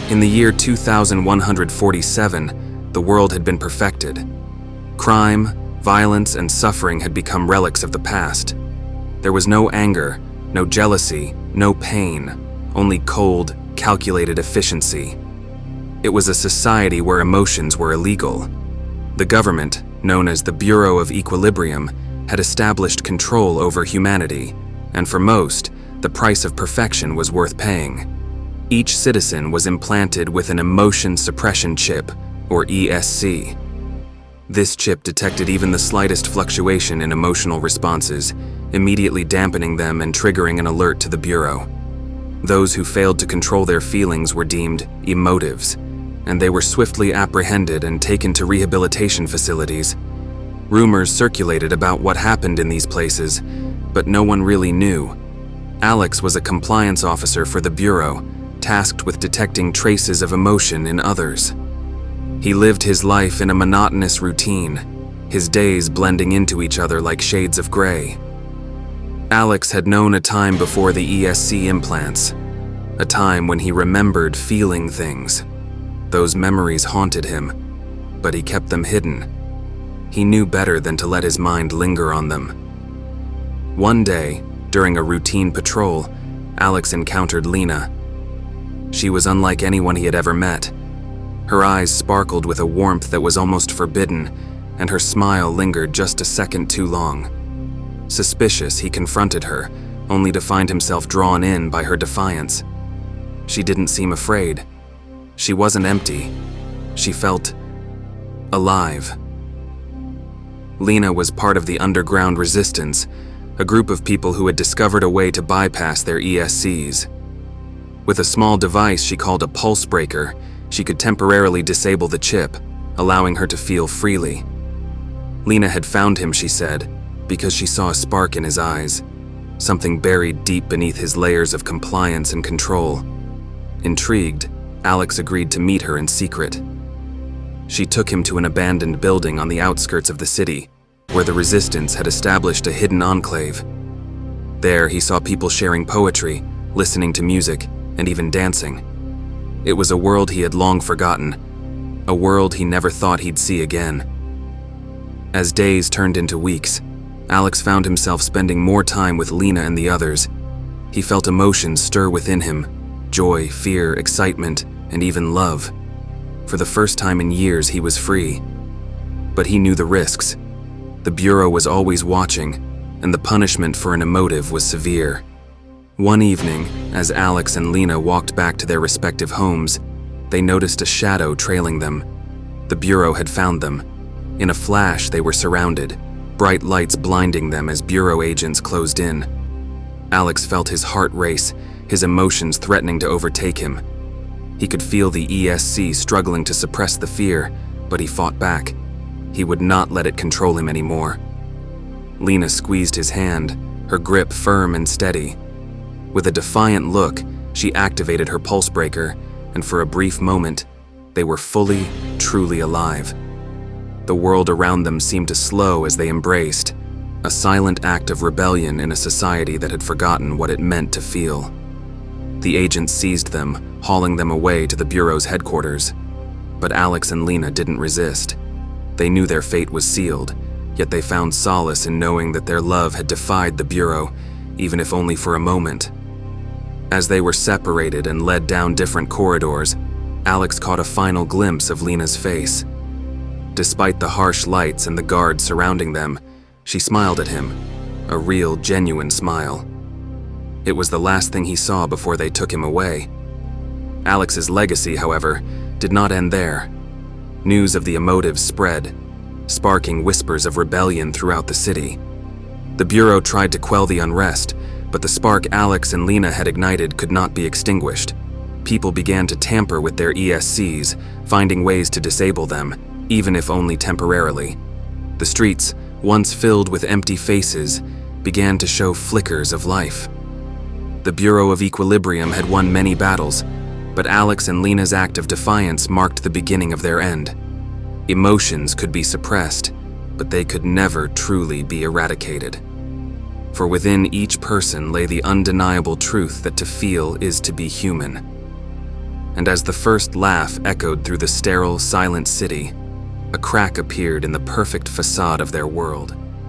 In the year 2147, the world had been perfected. Crime, violence, and suffering had become relics of the past. There was no anger, no jealousy, no pain, only cold, calculated efficiency. It was a society where emotions were illegal. The government, known as the Bureau of Equilibrium, had established control over humanity, and for most, the price of perfection was worth paying. Each citizen was implanted with an emotion suppression chip, or ESC. This chip detected even the slightest fluctuation in emotional responses, immediately dampening them and triggering an alert to the Bureau. Those who failed to control their feelings were deemed emotives, and they were swiftly apprehended and taken to rehabilitation facilities. Rumors circulated about what happened in these places, but no one really knew. Alex was a compliance officer for the Bureau, tasked with detecting traces of emotion in others. He lived his life in a monotonous routine, his days blending into each other like shades of gray. Alex had known a time before the ESC implants, a time when he remembered feeling things. Those memories haunted him, but he kept them hidden. He knew better than to let his mind linger on them. One day, during a routine patrol, Alex encountered Lena. She was unlike anyone he had ever met. Her eyes sparkled with a warmth that was almost forbidden, and her smile lingered just a second too long. Suspicious, he confronted her, only to find himself drawn in by her defiance. She didn't seem afraid. She wasn't empty. She felt alive. Lena was part of the underground resistance, a group of people who had discovered a way to bypass their ESCs. With a small device she called a pulse breaker, she could temporarily disable the chip, allowing her to feel freely. Lena had found him, she said, because she saw a spark in his eyes, something buried deep beneath his layers of compliance and control. Intrigued, Alex agreed to meet her in secret. She took him to an abandoned building on the outskirts of the city, where the resistance had established a hidden enclave. There, he saw people sharing poetry, listening to music, and even dancing. It was a world he had long forgotten, a world he never thought he'd see again. As days turned into weeks, Alex found himself spending more time with Lena and the others. He felt emotions stir within him: joy, fear, excitement, and even love. For the first time in years, he was free. But he knew the risks. The Bureau was always watching, and the punishment for an emotive was severe. One evening, as Alex and Lena walked back to their respective homes, they noticed a shadow trailing them. The Bureau had found them. In a flash, they were surrounded, bright lights blinding them as Bureau agents closed in. Alex felt his heart race, his emotions threatening to overtake him. He could feel the ESC struggling to suppress the fear, but he fought back. He would not let it control him anymore. Lena squeezed his hand, her grip firm and steady. With a defiant look, she activated her pulse breaker, and for a brief moment, they were fully, truly alive. The world around them seemed to slow as they embraced, a silent act of rebellion in a society that had forgotten what it meant to feel. The agents seized them, hauling them away to the Bureau's headquarters. But Alex and Lena didn't resist. They knew their fate was sealed, yet they found solace in knowing that their love had defied the Bureau, even if only for a moment. As they were separated and led down different corridors, Alex caught a final glimpse of Lena's face. Despite the harsh lights and the guards surrounding them, she smiled at him, a real, genuine smile. It was the last thing he saw before they took him away. Alex's legacy, however, did not end there. News of the emotives spread, sparking whispers of rebellion throughout the city. The Bureau tried to quell the unrest, but the spark Alex and Lena had ignited could not be extinguished. People began to tamper with their ESCs, finding ways to disable them, even if only temporarily. The streets, once filled with empty faces, began to show flickers of life. The Bureau of Equilibrium had won many battles, but Alex and Lena's act of defiance marked the beginning of their end. Emotions could be suppressed, but they could never truly be eradicated. For within each person lay the undeniable truth that to feel is to be human. And as the first laugh echoed through the sterile, silent city, a crack appeared in the perfect facade of their world.